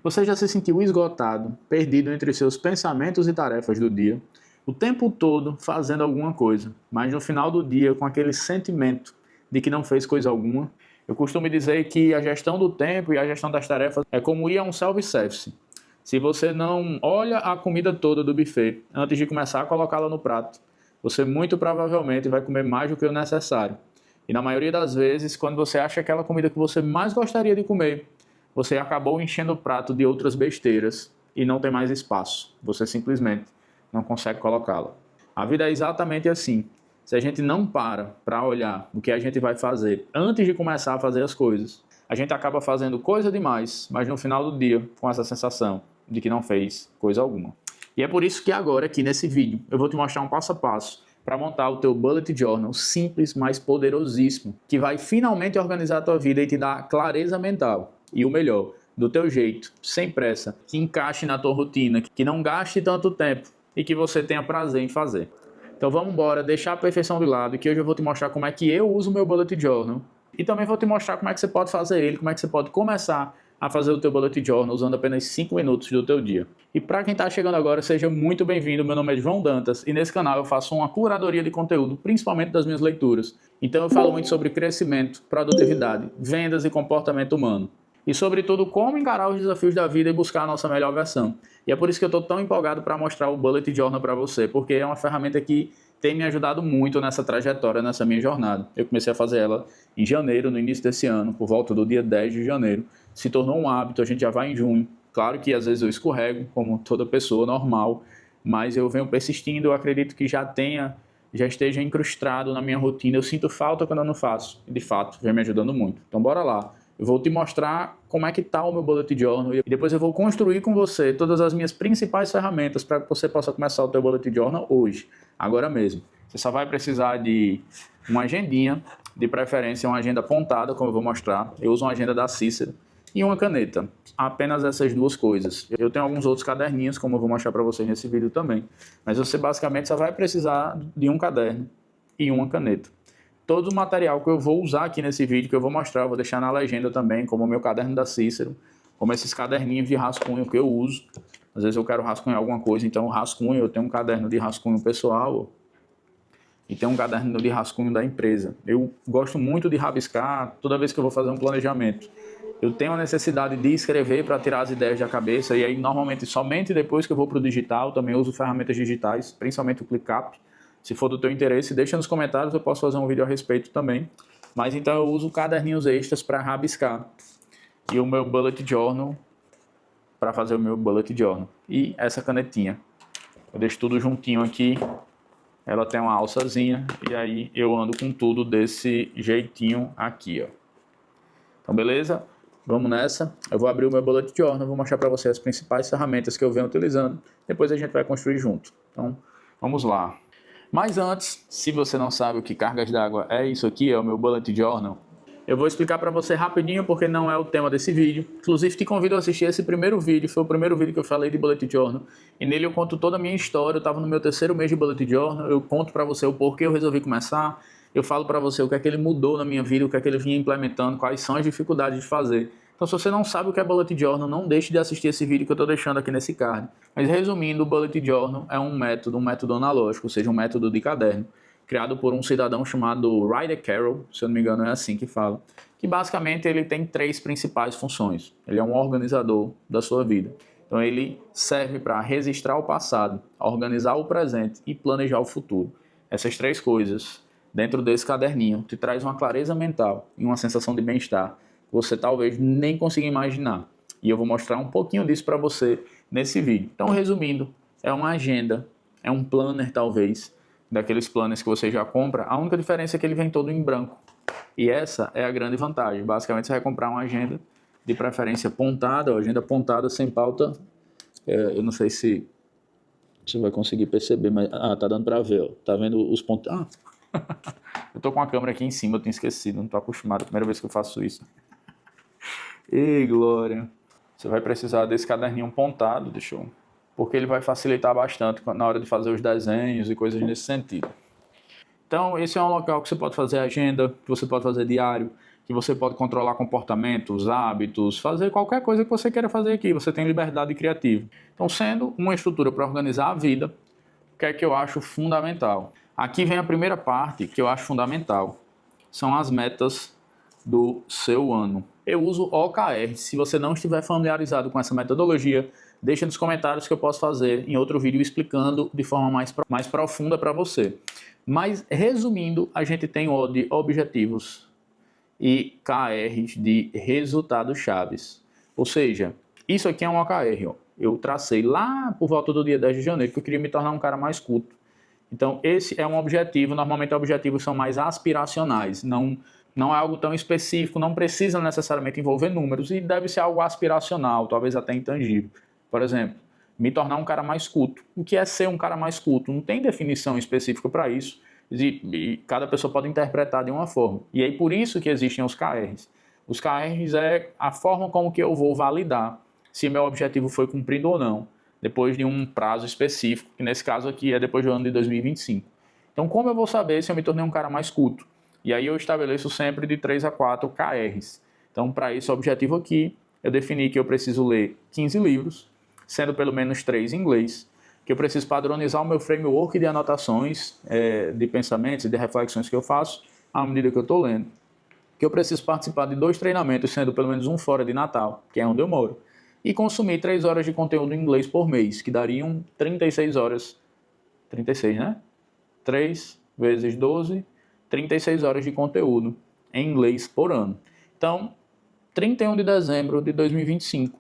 Você já se sentiu esgotado, perdido entre seus pensamentos e tarefas do dia, o tempo todo fazendo alguma coisa, mas no final do dia com aquele sentimento de que não fez coisa alguma? Eu costumo dizer que a gestão do tempo e a gestão das tarefas é como ir a um self-service. Se você não olha a comida toda do buffet antes de começar a colocá-la no prato, você muito provavelmente vai comer mais do que o necessário. E na maioria das vezes, quando você acha aquela comida que você mais gostaria de comer, você acabou enchendo o prato de outras besteiras e não tem mais espaço. Você simplesmente não consegue colocá-la. A vida é exatamente assim. Se a gente não para olhar o que a gente vai fazer antes de começar a fazer as coisas, a gente acaba fazendo coisa demais, mas no final do dia com essa sensação de que não fez coisa alguma. E é por isso que agora aqui nesse vídeo eu vou te mostrar um passo a passo para montar o teu bullet journal simples, mas poderosíssimo, que vai finalmente organizar a tua vida e te dar clareza mental. E o melhor, do teu jeito, sem pressa, que encaixe na tua rotina, que não gaste tanto tempo e que você tenha prazer em fazer. Então vamos embora, deixar a perfeição de lado, que hoje eu vou te mostrar como é que eu uso o meu bullet journal e também vou te mostrar como é que você pode fazer ele, como é que você pode começar a fazer o teu bullet journal usando apenas 5 minutos do teu dia. E para quem está chegando agora, seja muito bem-vindo. Meu nome é João Dantas e nesse canal eu faço uma curadoria de conteúdo, principalmente das minhas leituras. Então eu falo muito sobre crescimento, produtividade, vendas e comportamento humano. E sobretudo como encarar os desafios da vida e buscar a nossa melhor versão. E é por isso que eu estou tão empolgado para mostrar o Bullet Journal para você, porque é uma ferramenta que tem me ajudado muito nessa trajetória, nessa minha jornada. Eu comecei a fazer ela em janeiro, no início desse ano, por volta do dia 10 de janeiro. Se tornou um hábito, a gente já vai em junho. Claro que às vezes eu escorrego, como toda pessoa normal, mas eu venho persistindo, eu acredito que já esteja incrustado na minha rotina. Eu sinto falta quando eu não faço, e de fato, vem me ajudando muito. Então bora lá. Eu vou te mostrar como é que está o meu Bullet Journal e depois eu vou construir com você todas as minhas principais ferramentas para que você possa começar o teu Bullet Journal hoje, agora mesmo. Você só vai precisar de uma agendinha, de preferência uma agenda apontada, como eu vou mostrar. Eu uso uma agenda da Cícero e uma caneta. Apenas essas duas coisas. Eu tenho alguns outros caderninhos, como eu vou mostrar para vocês nesse vídeo também. Mas você basicamente só vai precisar de um caderno e uma caneta. Todo o material que eu vou usar aqui nesse vídeo, que eu vou mostrar, eu vou deixar na legenda também, como o meu caderno da Cícero, como esses caderninhos de rascunho que eu uso. Às vezes eu quero rascunhar alguma coisa, então eu rascunho, eu tenho um caderno de rascunho pessoal e tenho um caderno de rascunho da empresa. Eu gosto muito de rabiscar toda vez que eu vou fazer um planejamento. Eu tenho a necessidade de escrever para tirar as ideias da cabeça e aí normalmente somente depois que eu vou para o digital, também uso ferramentas digitais, principalmente o ClickUp. Se for do teu interesse, deixa nos comentários, eu posso fazer um vídeo a respeito também. Mas então eu uso caderninhos extras para rabiscar. E o meu Bullet Journal para fazer o meu Bullet Journal. E essa canetinha. Eu deixo tudo juntinho aqui. Ela tem uma alçazinha e aí eu ando com tudo desse jeitinho aqui, ó. Então beleza? Vamos nessa. Eu vou abrir o meu Bullet Journal, vou mostrar para você as principais ferramentas que eu venho utilizando. Depois a gente vai construir junto. Então vamos lá. Mas antes, se você não sabe o que cargas d'água é isso aqui, é o meu Bullet Journal, eu vou explicar para você rapidinho porque não é o tema desse vídeo. Inclusive te convido a assistir esse primeiro vídeo, foi o primeiro vídeo que eu falei de Bullet Journal. E nele eu conto toda a minha história, eu estava no meu 3º mês de Bullet Journal, eu conto para você o porquê eu resolvi começar, eu falo para você o que é que ele mudou na minha vida, o que é que ele vinha implementando, quais são as dificuldades de fazer. Então se você não sabe o que é Bullet Journal, não deixe de assistir esse vídeo que eu estou deixando aqui nesse card. Mas resumindo, o Bullet Journal é um método analógico, ou seja, um método de caderno, criado por um cidadão chamado Ryder Carroll, se eu não me engano é assim que fala, que basicamente ele tem 3 principais funções. Ele é um organizador da sua vida. Então ele serve para registrar o passado, organizar o presente e planejar o futuro. Essas 3 coisas, dentro desse caderninho, te traz uma clareza mental e uma sensação de bem-estar você talvez nem consiga imaginar. E eu vou mostrar um pouquinho disso para você nesse vídeo. Então, resumindo, é uma agenda, é um planner talvez, daqueles planners que você já compra. A única diferença é que ele vem todo em branco. E essa é a grande vantagem. Basicamente, você vai comprar uma agenda de preferência pontada, ou agenda pontada sem pauta. Eu não sei se você vai conseguir perceber, mas tá dando para ver, ó. Tá vendo os pontos? Eu tô com a câmera aqui em cima, eu tinha esquecido, não tô acostumado, é a primeira vez que eu faço isso. Ei, glória! Você vai precisar desse caderninho pontado, porque ele vai facilitar bastante na hora de fazer os desenhos e coisas nesse sentido. Então, esse é um local que você pode fazer agenda, que você pode fazer diário, que você pode controlar comportamentos, hábitos, fazer qualquer coisa que você queira fazer aqui, você tem liberdade criativa. Então, sendo uma estrutura para organizar a vida, o que é que eu acho fundamental? Aqui vem a primeira parte que eu acho fundamental, são as metas do seu ano. Eu uso OKR. Se você não estiver familiarizado com essa metodologia, deixa nos comentários que eu posso fazer em outro vídeo explicando de forma mais profunda para você. Mas, resumindo, a gente tem o de objetivos e KRs de resultados chaves. Ou seja, isso aqui é um OKR. Ó. Eu tracei lá por volta do dia 10 de janeiro que eu queria me tornar um cara mais culto. Então, esse é um objetivo. Normalmente, objetivos são mais aspiracionais. Não é algo tão específico, não precisa necessariamente envolver números e deve ser algo aspiracional, talvez até intangível. Por exemplo, me tornar um cara mais culto. O que é ser um cara mais culto? Não tem definição específica para isso e cada pessoa pode interpretar de uma forma. E aí por isso que existem os KRs. Os KRs é a forma como que eu vou validar se meu objetivo foi cumprido ou não, depois de um prazo específico, que nesse caso aqui é depois do ano de 2025. Então como eu vou saber se eu me tornei um cara mais culto? E aí eu estabeleço sempre de 3 a 4 KRs. Então, para esse objetivo aqui, eu defini que eu preciso ler 15 livros, sendo pelo menos 3 em inglês, que eu preciso padronizar o meu framework de anotações, de pensamentos e de reflexões que eu faço à medida que eu estou lendo, que eu preciso participar de 2 treinamentos, sendo pelo menos um fora de Natal, que é onde eu moro, e consumir 3 horas de conteúdo em inglês por mês, que dariam 36 horas, 36, né? 3 vezes 12... 36 horas de conteúdo em inglês por ano. Então, 31 de dezembro de 2025,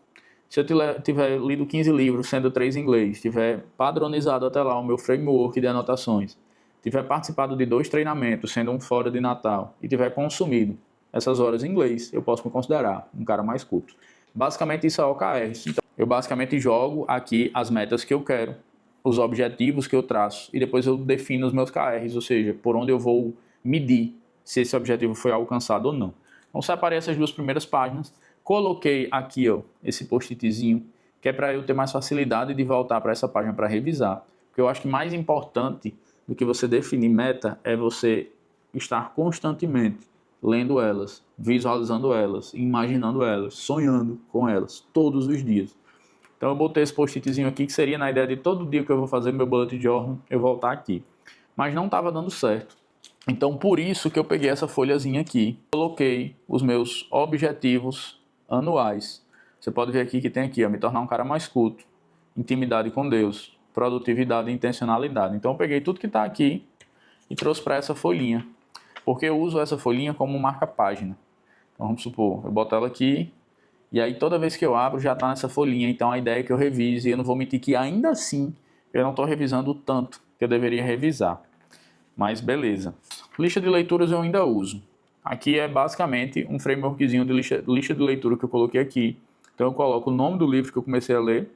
se eu tiver lido 15 livros, sendo 3 em inglês, tiver padronizado até lá o meu framework de anotações, tiver participado de 2 treinamentos, sendo um fora de Natal, e tiver consumido essas horas em inglês, eu posso me considerar um cara mais culto. Basicamente, isso é OKRs. Então, eu basicamente jogo aqui as metas que eu quero, os objetivos que eu traço, e depois eu defino os meus KRs, ou seja, por onde eu vou medir se esse objetivo foi alcançado ou não. Então, separei essas 2 primeiras páginas, coloquei aqui ó, esse post-itzinho, que é para eu ter mais facilidade de voltar para essa página para revisar. Porque eu acho que mais importante do que você definir meta é você estar constantemente lendo elas, visualizando elas, imaginando elas, sonhando com elas, todos os dias. Então eu botei esse post-itzinho aqui, que seria na ideia de todo dia que eu vou fazer meu bullet journal, eu voltar aqui. Mas não estava dando certo. Então, por isso que eu peguei essa folhazinha aqui, coloquei os meus objetivos anuais. Você pode ver aqui que tem aqui, ó, me tornar um cara mais culto, intimidade com Deus, produtividade e intencionalidade. Então, eu peguei tudo que está aqui e trouxe para essa folhinha, porque eu uso essa folhinha como marca-página. Então, vamos supor, eu boto ela aqui e aí toda vez que eu abro já está nessa folhinha. Então, a ideia é que eu revise e eu não vou mentir que ainda assim eu não estou revisando o tanto que eu deveria revisar. Mas beleza. Lista de leituras eu ainda uso. Aqui é basicamente um frameworkzinho de lista de leitura que eu coloquei aqui. Então eu coloco o nome do livro que eu comecei a ler,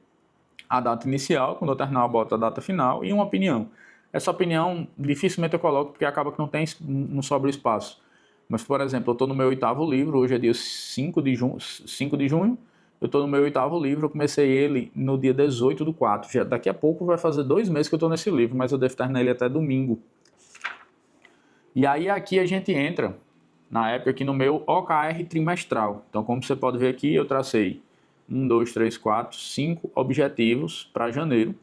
a data inicial, quando eu terminar eu boto a data final e uma opinião. Essa opinião dificilmente eu coloco porque acaba que não sobra espaço. Mas, por exemplo, eu estou no meu 8º livro, hoje é dia 5 de junho, eu estou no meu 8º livro, eu comecei ele no dia 18/4. Já daqui a pouco vai fazer 2 meses que eu estou nesse livro, mas eu devo terminar ele até domingo. E aí aqui a gente entra, na época aqui no meu OKR trimestral. Então como você pode ver aqui, eu tracei 1, 2, 3, 4, 5 objetivos para janeiro,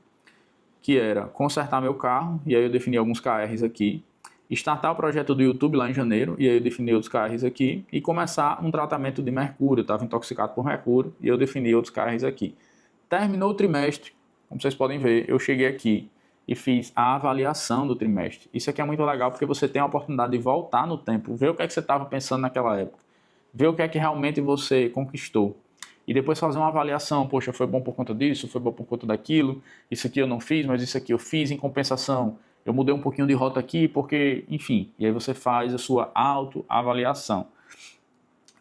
que era consertar meu carro, e aí eu defini alguns KRs aqui, startar o projeto do YouTube lá em janeiro, e aí eu defini outros KRs aqui, e começar um tratamento de mercúrio, eu estava intoxicado por mercúrio, e eu defini outros KRs aqui. Terminou o trimestre, como vocês podem ver, eu cheguei aqui e fiz a avaliação do trimestre. Isso aqui é muito legal porque você tem a oportunidade de voltar no tempo, ver o que é que você estava pensando naquela época, ver o que é que realmente você conquistou. E depois fazer uma avaliação, poxa, foi bom por conta disso, foi bom por conta daquilo, isso aqui eu não fiz, mas isso aqui eu fiz em compensação. Eu mudei um pouquinho de rota aqui porque, enfim, e aí você faz a sua autoavaliação.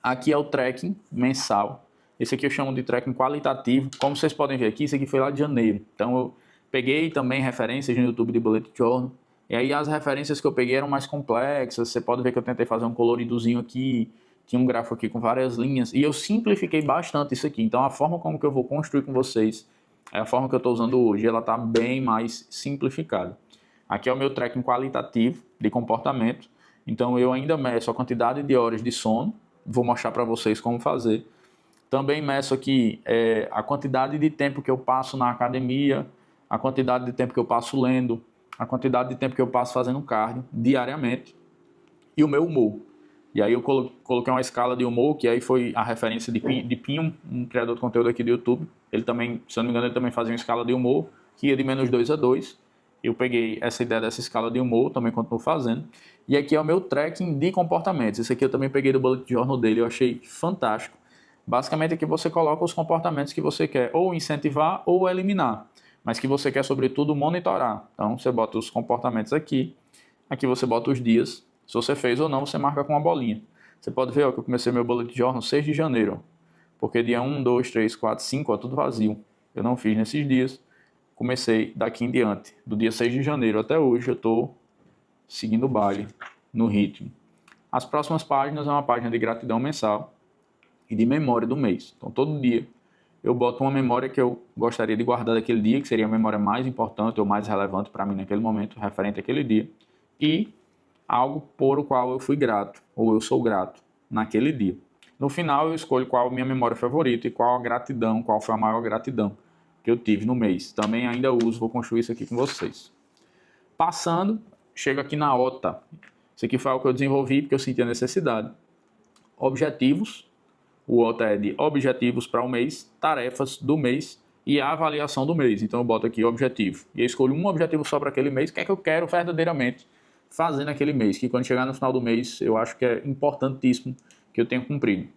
Aqui é o tracking mensal. Esse aqui eu chamo de tracking qualitativo. Como vocês podem ver aqui, isso aqui foi lá de janeiro. Então eu peguei também referências no YouTube de Bullet Journal. E aí as referências que eu peguei eram mais complexas. Você pode ver que eu tentei fazer um coloridozinho aqui. Tinha um gráfico aqui com várias linhas. E eu simplifiquei bastante isso aqui. Então a forma como que eu vou construir com vocês é a forma que eu estou usando hoje. Ela está bem mais simplificada. Aqui é o meu tracking qualitativo de comportamento. Então eu ainda meço a quantidade de horas de sono vou mostrar para vocês como fazer. Também meço aqui a quantidade de tempo que eu passo na academia, a quantidade de tempo que eu passo lendo, a quantidade de tempo que eu passo fazendo cardio diariamente e o meu humor. E aí eu coloquei uma escala de humor, que aí foi a referência de Pinho, um criador de conteúdo aqui do YouTube. Ele também, se eu não me engano, ele também fazia uma escala de humor, que ia de -2 a 2. Eu peguei essa ideia dessa escala de humor, também continuo fazendo. E aqui é o meu tracking de comportamentos. Esse aqui eu também peguei do Bullet Journal dele, eu achei fantástico. Basicamente aqui você coloca os comportamentos que você quer ou incentivar ou eliminar, mas que você quer sobretudo monitorar. Então você bota os comportamentos aqui você bota os dias, se você fez ou não, você marca com uma bolinha. Você pode ver ó, que eu comecei meu Bullet Journal 6 de janeiro, porque dia 1, 2, 3, 4, 5, ó, tudo vazio. Eu não fiz nesses dias, comecei daqui em diante, do dia 6 de janeiro até hoje eu estou seguindo o baile, no ritmo. As próximas páginas é uma página de gratidão mensal e de memória do mês. Então todo dia eu boto uma memória que eu gostaria de guardar daquele dia, que seria a memória mais importante ou mais relevante para mim naquele momento, referente àquele dia, e algo por o qual eu fui grato, ou eu sou grato naquele dia. No final eu escolho qual a minha memória favorita e qual a gratidão, qual foi a maior gratidão que eu tive no mês. Também ainda uso, vou construir isso aqui com vocês. Passando, chego aqui na OTA. Isso aqui foi algo que eu desenvolvi porque eu senti a necessidade. Objetivos. O OTA é de objetivos para o mês, tarefas do mês e a avaliação do mês. Então eu boto aqui objetivo. E eu escolho um objetivo só para aquele mês, o que é que eu quero verdadeiramente fazer naquele mês, que quando chegar no final do mês eu acho que é importantíssimo que eu tenha cumprido.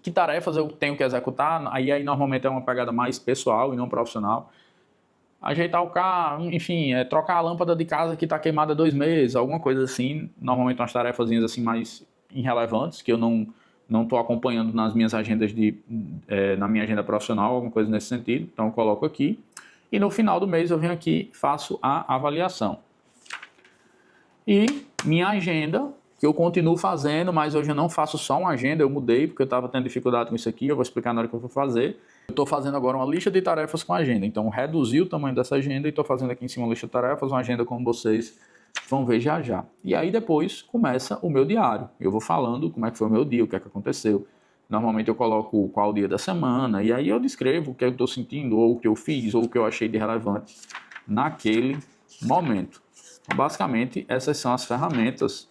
Que tarefas eu tenho que executar? Aí normalmente é uma pegada mais pessoal e não profissional. Ajeitar o carro, enfim, trocar a lâmpada de casa que está queimada há 2 meses, alguma coisa assim. Normalmente umas tarefazinhas assim mais irrelevantes, que eu não estou acompanhando nas minhas agendas na minha agenda profissional, alguma coisa nesse sentido. Então eu coloco aqui. E no final do mês eu venho aqui e faço a avaliação. E minha agenda, que eu continuo fazendo, mas hoje eu não faço só uma agenda, eu mudei porque eu estava tendo dificuldade com isso aqui, eu vou explicar na hora que eu for fazer. Eu estou fazendo agora uma lista de tarefas com agenda, então reduzi o tamanho dessa agenda e estou fazendo aqui em cima uma lista de tarefas, uma agenda como vocês vão ver já já. E aí depois começa o meu diário, eu vou falando como é que foi o meu dia, o que é que aconteceu. Normalmente eu coloco qual o dia da semana e aí eu descrevo o que eu estou sentindo, ou o que eu fiz, ou o que eu achei de relevante naquele momento. Basicamente, essas são as ferramentas.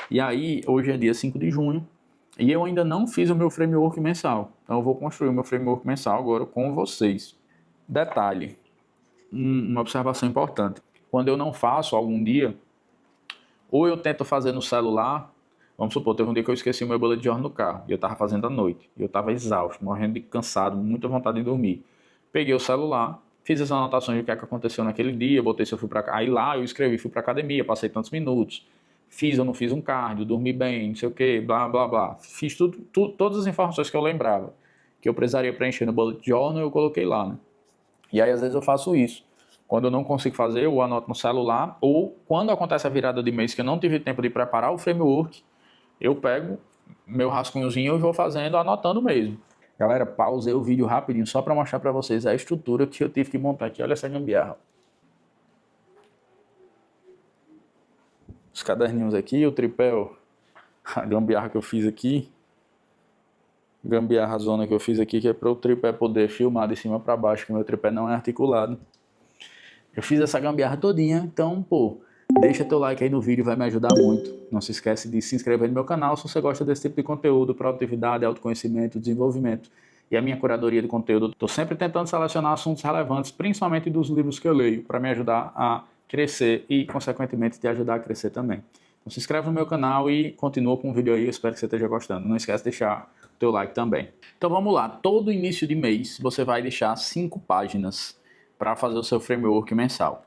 E aí, hoje é dia 5 de junho, e eu ainda não fiz o meu framework mensal. Então, eu vou construir o meu framework mensal agora com vocês. Detalhe, uma observação importante. Quando eu não faço algum dia, ou eu tento fazer no celular, vamos supor, teve um dia que eu esqueci o meu bullet journal no carro, e eu estava fazendo à noite, e eu estava exausto, morrendo de cansado, muita vontade de dormir. Peguei o celular, fiz as anotações do que aconteceu naquele dia, botei se eu fui para cá. Aí lá eu escrevi, fui para academia, passei tantos minutos, fiz ou não fiz um cardio, dormi bem, não sei o que, blá, blá, blá. Fiz todas as informações que eu lembrava, que eu precisaria preencher no bullet journal, eu coloquei lá, né? E aí às vezes eu faço isso. Quando eu não consigo fazer, eu anoto no celular, ou quando acontece a virada de mês que eu não tive tempo de preparar o framework, eu pego meu rascunhozinho e vou fazendo, anotando mesmo. Galera, pausei o vídeo rapidinho só para mostrar para vocês a estrutura que eu tive que montar aqui. Olha essa gambiarra. Os caderninhos aqui, o tripé, ó. A gambiarra que eu fiz aqui. Gambiarra zona que eu fiz aqui, que é para o tripé poder filmar de cima para baixo, que meu tripé não é articulado. Eu fiz essa gambiarra todinha, então, pô, deixa teu like aí no vídeo, vai me ajudar muito. Não se esquece de se inscrever no meu canal se você gosta desse tipo de conteúdo, produtividade, autoconhecimento, desenvolvimento e a minha curadoria de conteúdo. Estou sempre tentando selecionar assuntos relevantes, principalmente dos livros que eu leio, para me ajudar a crescer e, consequentemente, te ajudar a crescer também. Então se inscreve no meu canal e continua com o vídeo aí, eu espero que você esteja gostando. Não esquece de deixar o teu like também. Então vamos lá, todo início de mês você vai deixar 5 páginas para fazer o seu framework mensal.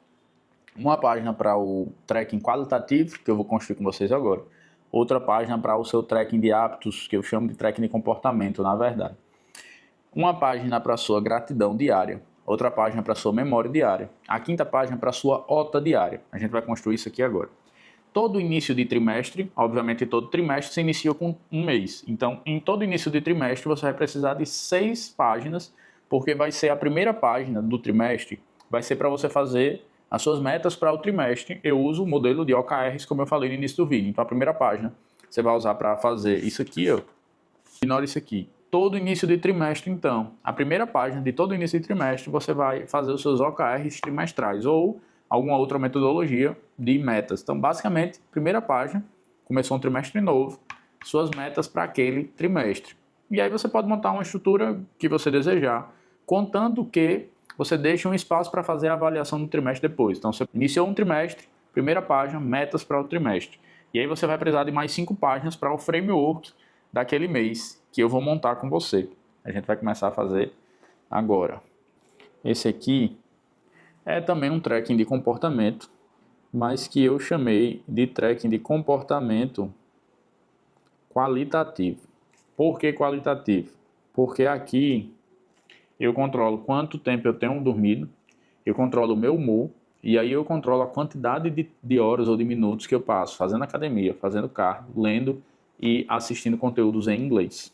Uma página para o tracking qualitativo, que eu vou construir com vocês agora. Outra página para o seu tracking de hábitos, que eu chamo de tracking de comportamento, na verdade. Uma página para a sua gratidão diária. Outra página para a sua memória diária. A 5ª página para a sua OTA diária. A gente vai construir isso aqui agora. Todo início de trimestre, obviamente todo trimestre se inicia com um mês. Então, em todo início de trimestre, você vai precisar de 6 páginas, porque vai ser a primeira página do trimestre, vai ser para você fazer as suas metas para o trimestre. Eu uso o modelo de OKRs, como eu falei no início do vídeo. Então, a primeira página você vai usar para fazer isso aqui, ó, Ignora isso aqui. Todo início de trimestre, então, a primeira página de todo início de trimestre, você vai fazer os seus OKRs trimestrais ou alguma outra metodologia de metas. Então, basicamente, primeira página, começou um trimestre novo, suas metas para aquele trimestre. E aí você pode montar uma estrutura que você desejar, contanto que você deixe um espaço para fazer a avaliação do trimestre depois. Então, você iniciou um trimestre, primeira página, metas para o trimestre. E aí você vai precisar de mais 5 páginas para o framework daquele mês que eu vou montar com você. A gente vai começar a fazer agora. Esse aqui é também um tracking de comportamento, mas que eu chamei de tracking de comportamento qualitativo. Por que qualitativo? Porque aqui eu controlo quanto tempo eu tenho dormido, eu controlo o meu humor, e aí eu controlo a quantidade de horas ou de minutos que eu passo fazendo academia, fazendo cardio, lendo e assistindo conteúdos em inglês.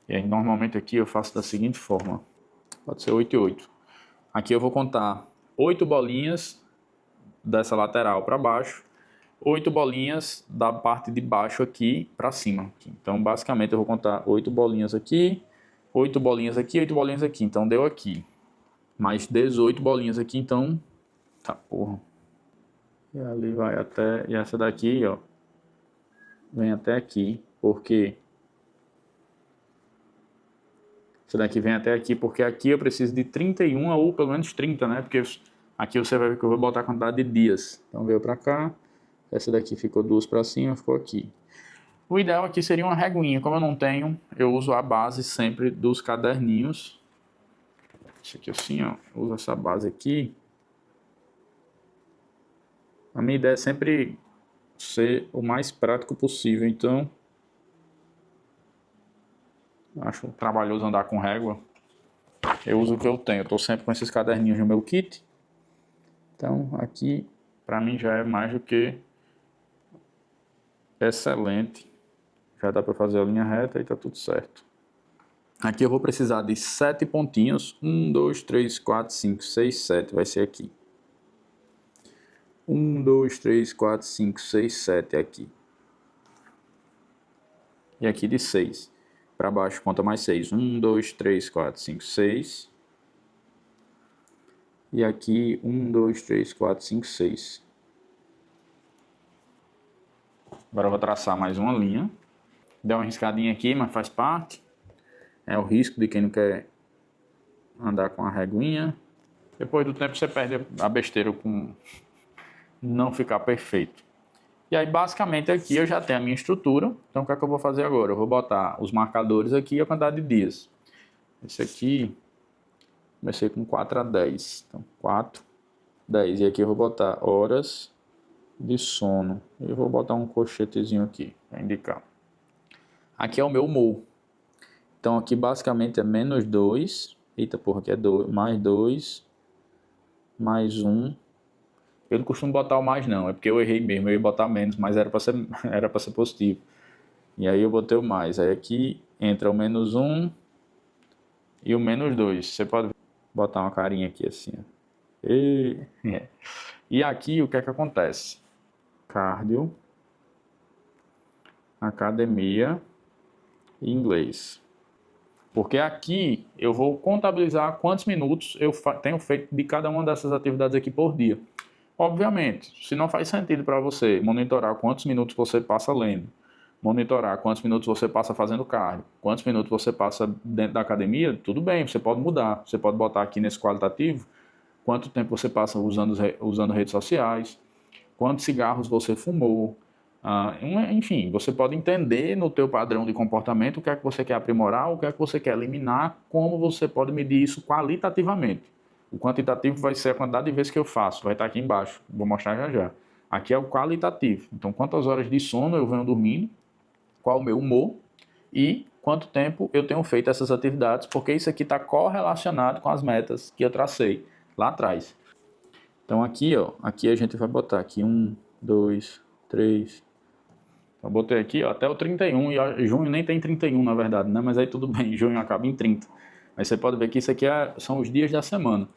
E aí, normalmente aqui eu faço da seguinte forma, pode ser 8 e 8. Aqui eu vou contar 8 bolinhas dessa lateral para baixo, 8 bolinhas da parte de baixo aqui para cima. Então, basicamente, eu vou contar 8 bolinhas aqui, 8 bolinhas aqui, 8 bolinhas aqui. Então, deu aqui. Mais 18 bolinhas aqui, então... Tá, porra. E ali vai até... E essa daqui, ó, vem até aqui, porque... Essa daqui vem até aqui, porque aqui eu preciso de 31 ou pelo menos 30, né? Porque aqui você vai ver que eu vou botar a quantidade de dias. Então, veio para cá. Essa daqui ficou 2 para cima, ficou aqui. O ideal aqui seria uma reguinha. Como eu não tenho, eu uso a base sempre dos caderninhos. Isso aqui assim, ó. Eu uso essa base aqui. A minha ideia é sempre ser o mais prático possível. Então, acho trabalhoso andar com régua. Eu uso o que eu tenho. Eu estou sempre com esses caderninhos no meu kit. Então, aqui, para mim já é mais do que excelente. Já dá para fazer a linha reta e tá tudo certo. Aqui eu vou precisar de 7 pontinhos. 1, 2, 3, 4, 5, 6, 7. Vai ser aqui. 1, 2, 3, 4, 5, 6, 7 aqui. E aqui de 6. Para baixo conta mais 6. 1, 2, 3, 4, 5, 6. E aqui 1, 2, 3, 4, 5, 6. Agora eu vou traçar mais uma linha. Deu uma riscadinha aqui, mas faz parte. É o risco de quem não quer andar com a reguinha. Depois do tempo você perde a besteira com não ficar perfeito. E aí basicamente aqui eu já tenho a minha estrutura. Então o que é que eu vou fazer agora? Eu vou botar os marcadores aqui e a quantidade de dias. Esse aqui, comecei com 4 a 10. Então 4, 10. E aqui eu vou botar horas de sono. E eu vou botar um colchetezinho aqui para indicar. Aqui é o meu humor. Então aqui basicamente é menos 2. Eita porra, aqui é 2, mais 2, mais 1. Eu não costumo botar o mais não, é porque eu errei mesmo, eu ia botar menos, mas era para ser positivo. E aí eu botei o mais. Aí aqui entra o menos 1 e o menos 2. Você pode botar uma carinha aqui assim. Ó. E aqui o que é que acontece? Cardio, academia e inglês. Porque aqui eu vou contabilizar quantos minutos eu tenho feito de cada uma dessas atividades aqui por dia. Obviamente, se não faz sentido para você monitorar quantos minutos você passa lendo, monitorar quantos minutos você passa fazendo cardio, quantos minutos você passa dentro da academia, tudo bem, você pode mudar. Você pode botar aqui nesse qualitativo quanto tempo você passa usando redes sociais, quantos cigarros você fumou. Enfim, você pode entender no teu padrão de comportamento o que é que você quer aprimorar, o que é que você quer eliminar, como você pode medir isso qualitativamente. O quantitativo vai ser a quantidade de vezes que eu faço, vai estar aqui embaixo, vou mostrar já já. Aqui é o qualitativo, então quantas horas de sono eu venho dormindo, qual o meu humor e quanto tempo eu tenho feito essas atividades, porque isso aqui está correlacionado com as metas que eu tracei lá atrás. Então aqui, ó, aqui a gente vai botar aqui 1, 2, 3... Eu botei aqui ó, até o 31, e junho nem tem 31 na verdade, né? Mas aí tudo bem, junho acaba em 30. Mas você pode ver que isso aqui são os dias da semana.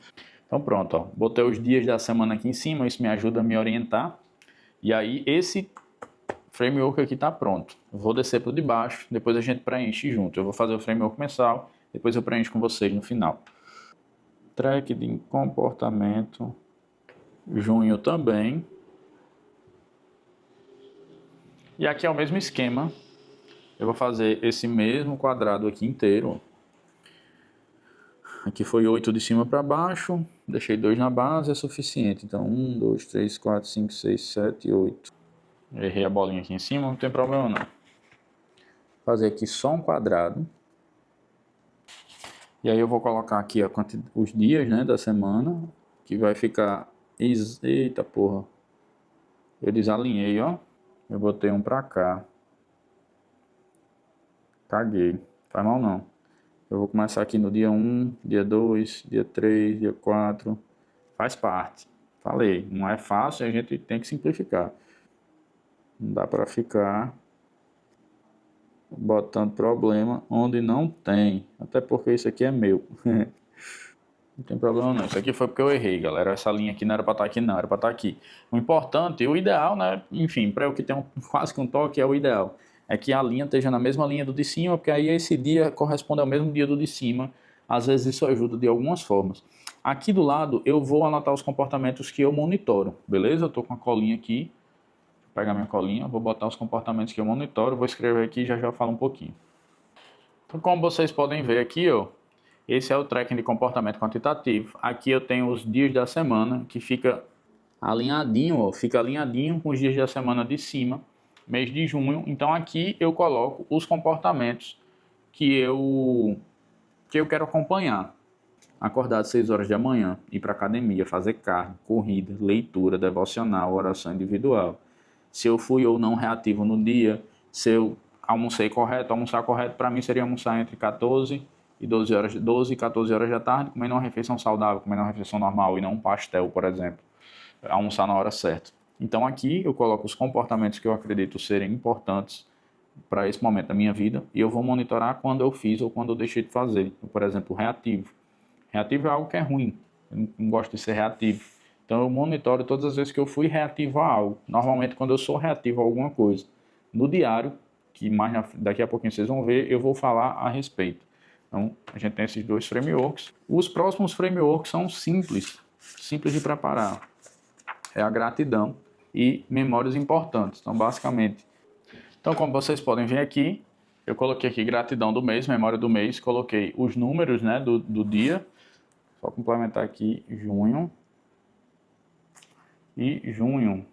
Então pronto, ó, botei os dias da semana aqui em cima, isso me ajuda a me orientar. E aí esse framework aqui está pronto. Eu vou descer para o de baixo, depois a gente preenche junto. Eu vou fazer o framework mensal, depois eu preencho com vocês no final. Track de comportamento, junho também. E aqui é o mesmo esquema. Eu vou fazer esse mesmo quadrado aqui inteiro. Aqui foi 8 de cima para baixo, deixei 2 na base, é suficiente. Então 1, 2, 3, 4, 5, 6, 7, 8. Errei a bolinha aqui em cima, não tem problema não. Fazer aqui só um quadrado. E aí eu vou colocar aqui os dias, né, da semana, que vai ficar... Eita porra. Eu desalinhei, ó. Eu botei um pra cá. Caguei. Faz mal não. Eu vou começar aqui no dia 1, dia 2, dia 3, dia 4. Faz parte. Falei, não é fácil, a gente tem que simplificar. Não dá pra ficar botando problema onde não tem. Até porque isso aqui é meu. Não tem problema não. Isso aqui foi porque eu errei, galera. Essa linha aqui não era pra estar aqui, não. Era pra estar aqui. O importante, o ideal, né? Enfim, para eu que tenho quase que um toque, é o ideal. É que a linha esteja na mesma linha do de cima, porque aí esse dia corresponde ao mesmo dia do de cima. Às vezes isso ajuda de algumas formas. Aqui do lado, eu vou anotar os comportamentos que eu monitoro. Beleza? Eu tô com a colinha aqui. Vou pegar minha colinha, vou botar os comportamentos que eu monitoro. Vou escrever aqui e já já falo um pouquinho. Então, como vocês podem ver aqui, ó. Esse é o tracking de comportamento quantitativo. Aqui eu tenho os dias da semana, que fica alinhadinho, ó, fica alinhadinho com os dias da semana de cima, mês de junho. Então aqui eu coloco os comportamentos que eu quero acompanhar. Acordar às 6 horas da manhã, ir para academia, fazer cardio, corrida, leitura, devocional, oração individual. Se eu fui ou não reativo no dia, se eu almocei correto, almoçar correto para mim seria almoçar entre 14 e 12 e 14 horas da tarde, comendo uma refeição saudável, comendo uma refeição normal e não um pastel, por exemplo. Almoçar na hora certa. Então aqui eu coloco os comportamentos que eu acredito serem importantes para esse momento da minha vida e eu vou monitorar quando eu fiz ou quando eu deixei de fazer. Por exemplo, reativo. Reativo é algo que é ruim. Eu não gosto de ser reativo. Então eu monitoro todas as vezes que eu fui reativo a algo. Normalmente quando eu sou reativo a alguma coisa. No diário, que daqui a pouquinho vocês vão ver, eu vou falar a respeito. Então, a gente tem esses dois frameworks. Os próximos frameworks são simples de preparar. É a gratidão e memórias importantes. Então, basicamente, como vocês podem ver aqui, eu coloquei aqui gratidão do mês, memória do mês, coloquei os números, né, do dia. Só complementar aqui junho e junho.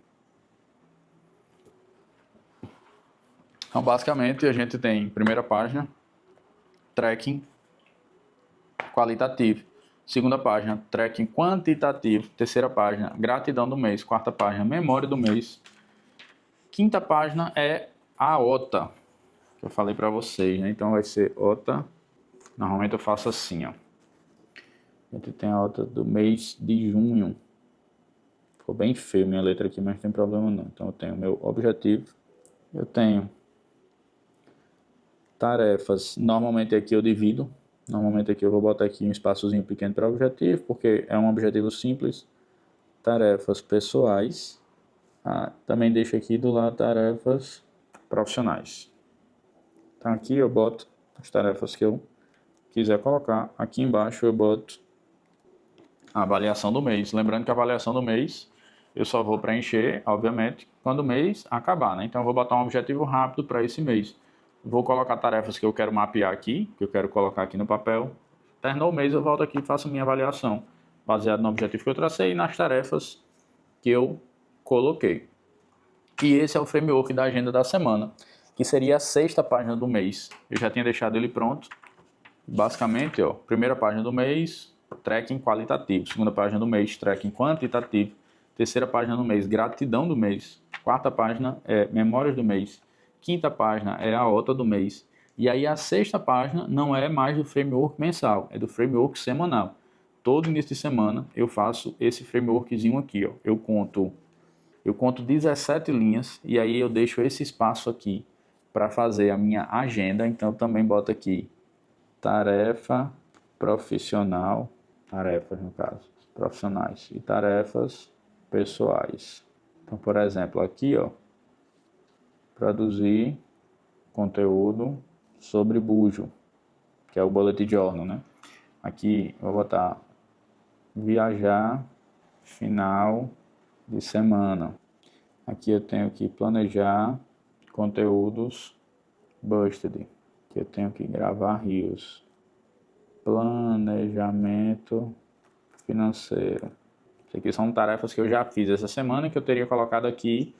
Então, basicamente, a gente tem primeira página, tracking qualitativo. Segunda página, tracking quantitativo. Terceira página, gratidão do mês. Quarta página, memória do mês. Quinta página é a OTA, que eu falei para vocês, né? Então vai ser OTA. Normalmente eu faço assim, ó. A gente tem a OTA do mês de junho. Ficou bem feio minha letra aqui, mas não tem problema não. Então eu tenho meu objetivo. Eu tenho tarefas. Normalmente aqui eu divido. Normalmente aqui eu vou botar aqui um espaçozinho pequeno para objetivo, porque é um objetivo simples. Tarefas pessoais. Também deixo aqui do lado tarefas profissionais. Então aqui eu boto as tarefas que eu quiser colocar. Aqui embaixo eu boto a avaliação do mês. Lembrando que a avaliação do mês eu só vou preencher, obviamente, quando o mês acabar, né? Então eu vou botar um objetivo rápido para esse mês. Vou colocar tarefas que eu quero mapear aqui, que eu quero colocar aqui no papel. Terminou o mês, eu volto aqui e faço minha avaliação, baseado no objetivo que eu tracei e nas tarefas que eu coloquei. E esse é o framework da agenda da semana, que seria a sexta página do mês. Eu já tinha deixado ele pronto. Basicamente, ó, primeira página do mês, tracking qualitativo. Segunda página do mês, tracking quantitativo. Terceira página do mês, gratidão do mês. Quarta página é memórias do mês. Quinta página é a OTA do mês. E aí a sexta página não é mais do framework mensal, é do framework semanal. Todo início de semana eu faço esse frameworkzinho aqui, ó. Eu conto 17 linhas e aí eu deixo esse espaço aqui para fazer a minha agenda. Então eu também boto aqui tarefa profissional, tarefas no caso, profissionais e tarefas pessoais. Então, por exemplo, aqui, ó, produzir conteúdo sobre bujo, que é o bullet journal, né? Aqui eu vou botar viajar final de semana. Aqui eu tenho que planejar conteúdos busted. Aqui eu tenho que gravar reels. Planejamento financeiro. Isso aqui são tarefas que eu já fiz essa semana que eu teria colocado aqui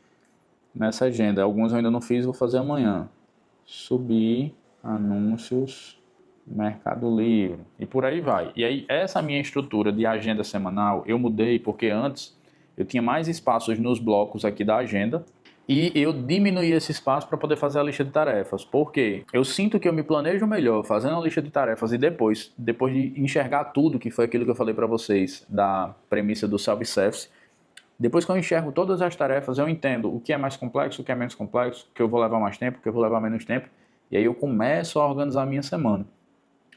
nessa agenda. Alguns eu ainda não fiz, vou fazer amanhã. Subir anúncios, Mercado Livre e por aí vai. E aí essa minha estrutura de agenda semanal eu mudei porque antes eu tinha mais espaços nos blocos aqui da agenda e eu diminuí esse espaço para poder fazer a lista de tarefas. Por quê? Eu sinto que eu me planejo melhor fazendo a lista de tarefas e depois de enxergar tudo, que foi aquilo que eu falei para vocês da premissa do self-service, depois que eu enxergo todas as tarefas, eu entendo o que é mais complexo, o que é menos complexo, o que eu vou levar mais tempo, o que eu vou levar menos tempo, e aí eu começo a organizar a minha semana.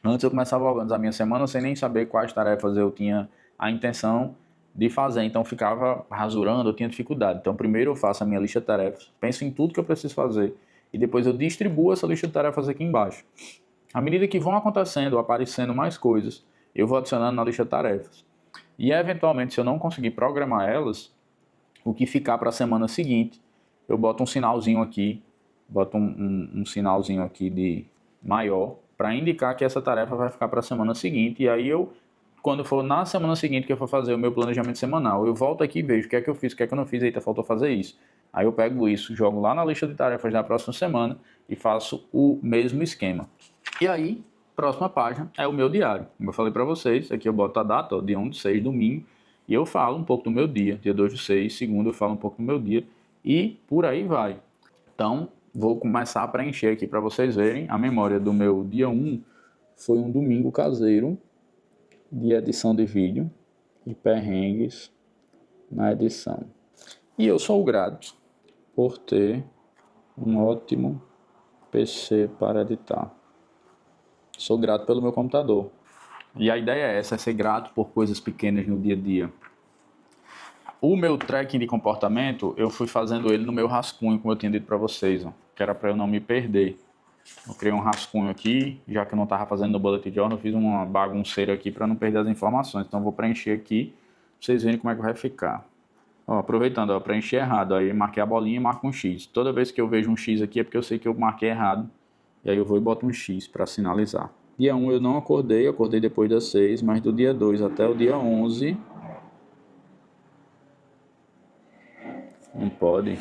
Antes eu começava a organizar a minha semana sem nem saber quais tarefas eu tinha a intenção de fazer, então ficava rasurando, eu tinha dificuldade. Então primeiro eu faço a minha lista de tarefas, penso em tudo que eu preciso fazer, e depois eu distribuo essa lista de tarefas aqui embaixo. À medida que vão acontecendo, aparecendo mais coisas, eu vou adicionando na lista de tarefas. E eventualmente, se eu não conseguir programar elas, o que ficar para a semana seguinte, eu boto um sinalzinho aqui, boto um sinalzinho aqui de maior, para indicar que essa tarefa vai ficar para a semana seguinte, e aí eu, quando for na semana seguinte que eu for fazer o meu planejamento semanal, eu volto aqui e vejo o que é que eu fiz, o que é que eu não fiz, eita, faltou fazer isso. Aí eu pego isso, jogo lá na lista de tarefas da próxima semana e faço o mesmo esquema. E aí, próxima página é o meu diário. Como eu falei para vocês, aqui eu boto a data, ó, dia 1 de 6, domingo, e eu falo um pouco do meu dia. Dia 2 de 6, segundo, eu falo um pouco do meu dia, e por aí vai. Então, vou começar a preencher aqui para vocês verem. A memória do meu dia 1 foi um domingo caseiro de edição de vídeo e perrengues na edição. E eu sou grato por ter um ótimo PC para editar. Sou grato pelo meu computador. E a ideia é essa, é ser grato por coisas pequenas no dia a dia. O meu tracking de comportamento, eu fui fazendo ele no meu rascunho, como eu tinha dito para vocês, ó, que era para eu não me perder. Eu criei um rascunho aqui, já que eu não estava fazendo no Bullet Journal, eu fiz uma bagunceira aqui para não perder as informações. Então eu vou preencher aqui, para vocês verem como é que vai ficar. Ó, aproveitando, ó, preenchi errado, aí marquei a bolinha e marco um X. Toda vez que eu vejo um X aqui é porque eu sei que eu marquei errado. E aí eu vou e boto um X para sinalizar. Dia 1 eu não acordei, acordei depois das 6, mas do dia 2 até o dia 11... Não pode.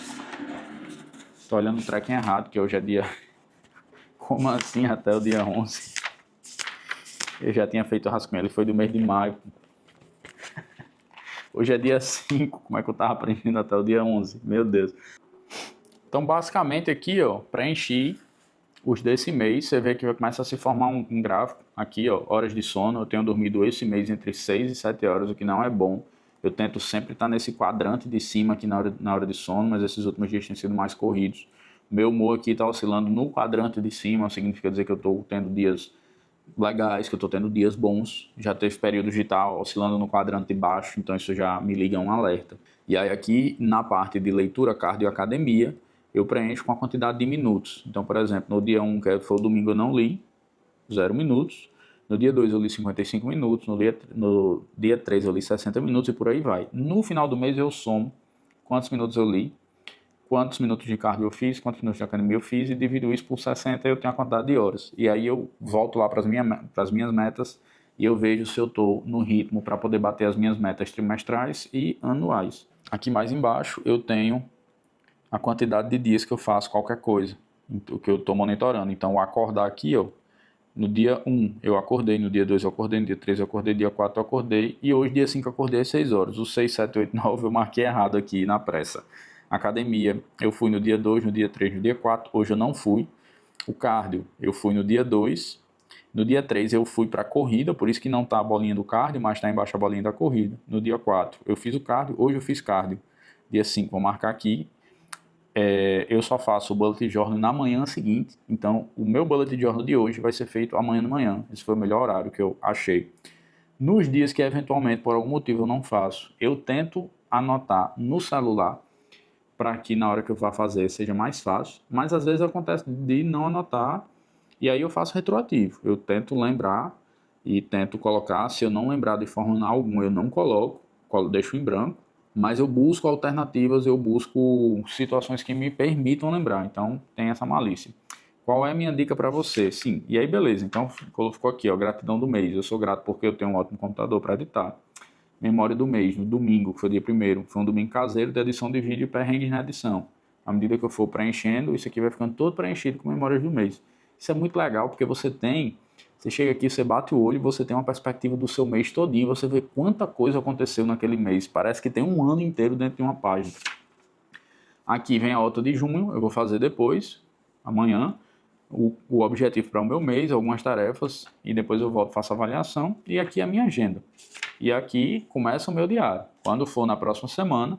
Tô olhando o tracking errado, que hoje é dia... Como assim até o dia 11? Eu já tinha feito o rascunho, ele foi do mês de maio. Hoje é dia 5, como é que eu tava preenchendo até o dia 11? Meu Deus. Então basicamente aqui, ó, preenchi os desse mês. Você vê que vai começar a se formar um gráfico. Aqui, ó, horas de sono. Eu tenho dormido esse mês entre 6 e 7 horas, o que não é bom. Eu tento sempre estar nesse quadrante de cima aqui na hora de sono, mas esses últimos dias têm sido mais corridos. Meu humor aqui está oscilando no quadrante de cima, significa dizer que eu estou tendo dias legais, que eu estou tendo dias bons. Já teve períodos de estar oscilando no quadrante de baixo, então isso já me liga um alerta. E aí aqui na parte de leitura, cardio e academia, eu preencho com a quantidade de minutos. Então, por exemplo, no dia 1, que foi o domingo, eu não li 0 minutos. No dia 2 eu li 55 minutos, no dia 3 eu li 60 minutos e por aí vai. No final do mês eu somo quantos minutos eu li, quantos minutos de cardio eu fiz, quantos minutos de academia eu fiz e divido isso por 60 e eu tenho a quantidade de horas. E aí eu volto lá para as minhas metas e eu vejo se eu estou no ritmo para poder bater as minhas metas trimestrais e anuais. Aqui mais embaixo eu tenho a quantidade de dias que eu faço qualquer coisa, o que eu estou monitorando. Então, o acordar aqui, ó, no dia 1 eu acordei, no dia 2 eu acordei, no dia 3 eu acordei, dia 4 eu acordei, e hoje, dia 5 eu acordei às 6 horas. O 6, 7, 8, 9 eu marquei errado aqui na pressa. Academia, eu fui no dia 2, no dia 3, no dia 4, hoje eu não fui. O cardio, eu fui no dia 2, no dia 3 eu fui para a corrida, por isso que não está a bolinha do cardio, mas está embaixo a bolinha da corrida. No dia 4 eu fiz o cardio, hoje eu fiz cardio. Dia 5 vou marcar aqui. Eu só faço o bullet journal na manhã seguinte, então o meu bullet journal de hoje vai ser feito amanhã de manhã. Esse foi o melhor horário que eu achei. Nos dias que eventualmente por algum motivo eu não faço, eu tento anotar no celular para que na hora que eu vá fazer seja mais fácil, mas às vezes acontece de não anotar e aí eu faço retroativo. Eu tento lembrar e tento colocar, se eu não lembrar de forma alguma, eu não coloco, deixo em branco, mas eu busco alternativas, eu busco situações que me permitam lembrar, então tem essa malícia. Qual é a minha dica para você? Sim, e aí beleza, então ficou aqui, ó, gratidão do mês. Eu sou grato porque eu tenho um ótimo computador para editar. Memória do mês, no domingo, que foi o dia 1º, foi um domingo caseiro de edição de vídeo e perrengues na edição. À medida que eu for preenchendo, isso aqui vai ficando todo preenchido com memórias do mês. Isso é muito legal porque você chega aqui, você bate o olho e você tem uma perspectiva do seu mês todinho, você vê quanta coisa aconteceu naquele mês. Parece que tem um ano inteiro dentro de uma página. Aqui vem a outra de junho, eu vou fazer depois, amanhã, o objetivo para o meu mês, algumas tarefas, e depois eu volto, faço a avaliação, e aqui é a minha agenda. E aqui começa o meu diário. Quando for na próxima semana,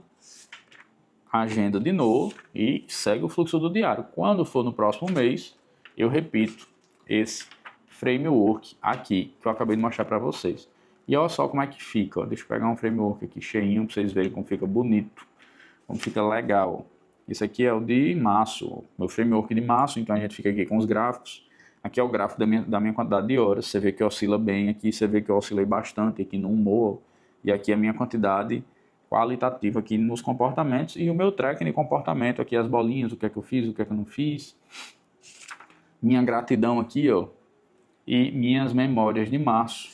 agenda de novo e segue o fluxo do diário. Quando for no próximo mês, eu repito esse framework aqui, que eu acabei de mostrar para vocês. E olha só como é que fica. Deixa eu pegar um framework aqui cheinho para vocês verem como fica bonito, como fica legal. Esse aqui é o de março, meu framework de março, então a gente fica aqui com os gráficos. Aqui é o gráfico da minha quantidade de horas, você vê que oscila bem, aqui você vê que eu oscilei bastante, aqui no humor, e aqui a minha quantidade qualitativa aqui nos comportamentos, e o meu tracking de comportamento, aqui as bolinhas, o que é que eu fiz, o que é que eu não fiz. Minha gratidão aqui, ó, e minhas memórias de março.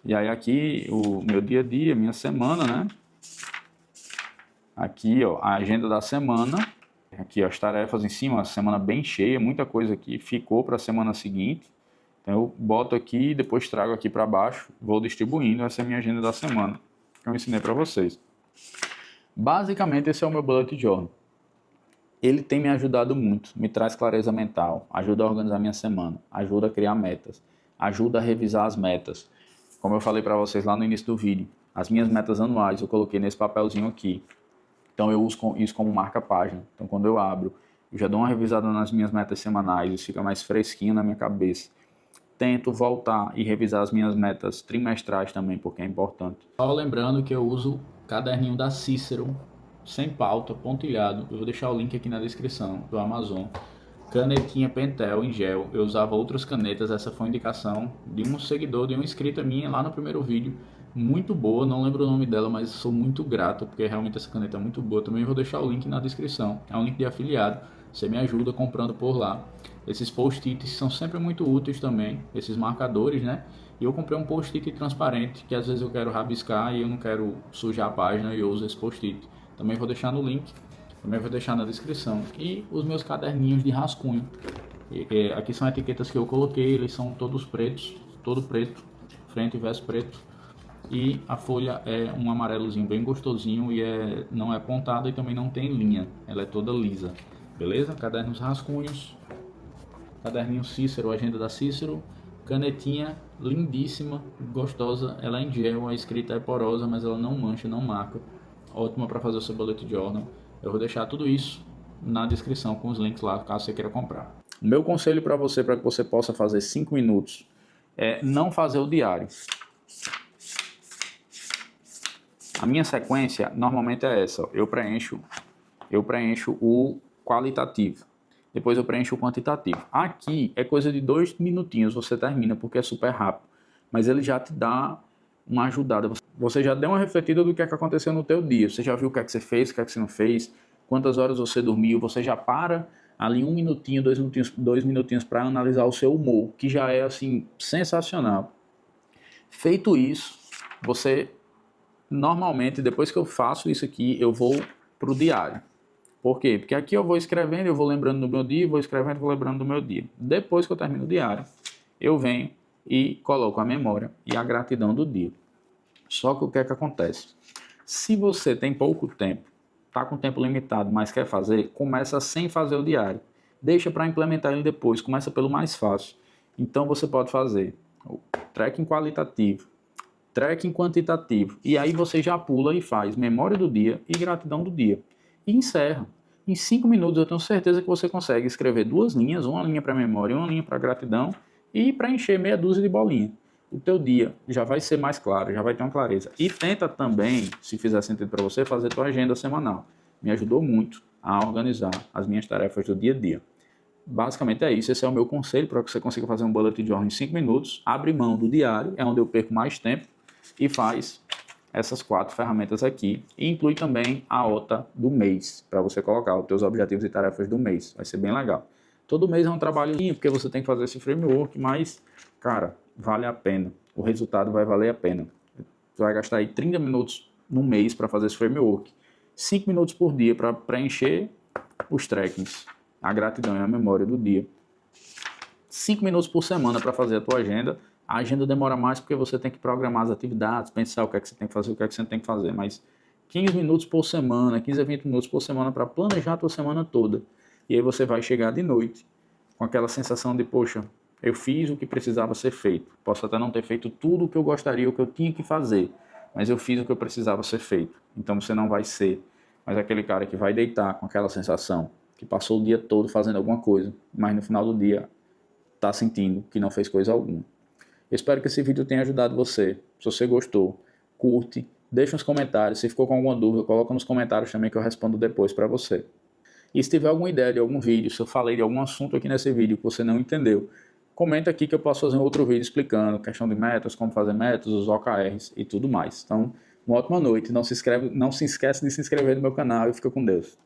E aí aqui o meu dia a dia, minha semana, né? Aqui, ó, a agenda da semana. Aqui, ó, as tarefas em cima, a semana bem cheia, muita coisa aqui ficou para a semana seguinte. Então eu boto aqui e depois trago aqui para baixo, vou distribuindo. Essa é a minha agenda da semana, que eu ensinei para vocês. Basicamente esse é o meu bullet journal. Ele tem me ajudado muito, me traz clareza mental, ajuda a organizar minha semana, ajuda a criar metas, ajuda a revisar as metas. Como eu falei para vocês lá no início do vídeo, as minhas metas anuais eu coloquei nesse papelzinho aqui. Então eu uso isso como marca-página. Então quando eu abro, eu já dou uma revisada nas minhas metas semanais, isso fica mais fresquinho na minha cabeça. Tento voltar e revisar as minhas metas trimestrais também, porque é importante. Só lembrando que eu uso o caderninho da Cícero, sem pauta, pontilhado. Eu vou deixar o link aqui na descrição do Amazon. Canetinha Pentel em gel. Eu usava outras canetas, essa foi uma indicação de um seguidor, de uma inscrita minha lá no primeiro vídeo. Muito boa, não lembro o nome dela, mas sou muito grato, porque realmente essa caneta é muito boa. Também vou deixar o link na descrição, é um link de afiliado, você me ajuda comprando por lá. Esses post-its são sempre muito úteis também, esses marcadores, né? E eu comprei um post-it transparente, que às vezes eu quero rabiscar e eu não quero sujar a página e eu uso esse post-it. Também vou deixar no link, também vou deixar na descrição. E os meus caderninhos de rascunho. Aqui são etiquetas que eu coloquei, eles são todos pretos, todo preto, frente e verso preto. E a folha é um amarelozinho bem gostosinho e não é pontada e também não tem linha, ela é toda lisa, beleza? Cadernos rascunhos, caderninho Cícero, agenda da Cícero, canetinha lindíssima, gostosa, ela é em gel, a escrita é porosa, mas ela não mancha, não marca, ótima para fazer o seu bullet journal. Eu vou deixar tudo isso na descrição com os links lá, caso você queira comprar. O meu conselho para você, para que você possa fazer 5 minutos, é não fazer o diário. A minha sequência normalmente é essa, ó. Eu preencho o qualitativo, depois eu preencho o quantitativo. Aqui é coisa de 2 minutinhos, você termina, porque é super rápido, mas ele já te dá uma ajudada. Você já deu uma refletida do que é que aconteceu no teu dia, você já viu o que é que você fez, o que é que você não fez, quantas horas você dormiu, você já para ali 1 minutinho, 2 minutinhos para analisar o seu humor, que já é assim sensacional. Feito isso, você... Normalmente, depois que eu faço isso aqui, eu vou para o diário. Por quê? Porque aqui eu vou escrevendo, eu vou lembrando do meu dia, vou escrevendo, vou lembrando do meu dia. Depois que eu termino o diário, eu venho e coloco a memória e a gratidão do dia. Só que o que é que acontece? Se você tem pouco tempo, está com tempo limitado, mas quer fazer, começa sem fazer o diário. Deixa para implementar ele depois, começa pelo mais fácil. Então você pode fazer o tracking qualitativo, tracking quantitativo, e aí você já pula e faz memória do dia e gratidão do dia, e encerra. Em 5 minutos eu tenho certeza que você consegue escrever 2 linhas, uma linha para memória e uma linha para gratidão, e preencher meia dúzia de bolinha. O teu dia já vai ser mais claro, já vai ter uma clareza. E tenta também, se fizer sentido para você, fazer tua agenda semanal. me ajudou muito a organizar as minhas tarefas do dia a dia. Basicamente é isso, esse é o meu conselho para que você consiga fazer um bullet journal em 5 minutos, abre mão do diário, é onde eu perco mais tempo, e faz essas 4 ferramentas aqui, e inclui também a OTA do mês, para você colocar os seus objetivos e tarefas do mês, vai ser bem legal. Todo mês é um trabalhinho, porque você tem que fazer esse framework, mas, cara, vale a pena, o resultado vai valer a pena. Você vai gastar aí 30 minutos no mês para fazer esse framework, 5 minutos por dia para preencher os trackings, a gratidão e a memória do dia. 5 minutos por semana para fazer a tua agenda. A agenda demora mais porque você tem que programar as atividades, pensar o que é que você tem que fazer, o que é que você tem que fazer. Mas 15 minutos por semana, 15 a 20 minutos por semana para planejar a tua semana toda. E aí você vai chegar de noite com aquela sensação de, poxa, eu fiz o que precisava ser feito. Posso até não ter feito tudo o que eu gostaria, o que eu tinha que fazer, mas eu fiz o que eu precisava ser feito. Então você não vai ser mais aquele cara que vai deitar com aquela sensação que passou o dia todo fazendo alguma coisa, mas no final do dia está sentindo que não fez coisa alguma. Eu espero que esse vídeo tenha ajudado você. Se você gostou, curte, deixa nos comentários. Se ficou com alguma dúvida, coloca nos comentários também que eu respondo depois para você. E se tiver alguma ideia de algum vídeo, se eu falei de algum assunto aqui nesse vídeo que você não entendeu, comenta aqui que eu posso fazer um outro vídeo explicando questão de métodos, como fazer métodos, os OKRs e tudo mais. Então, uma ótima noite. Não se esquece de se inscrever no meu canal e fica com Deus.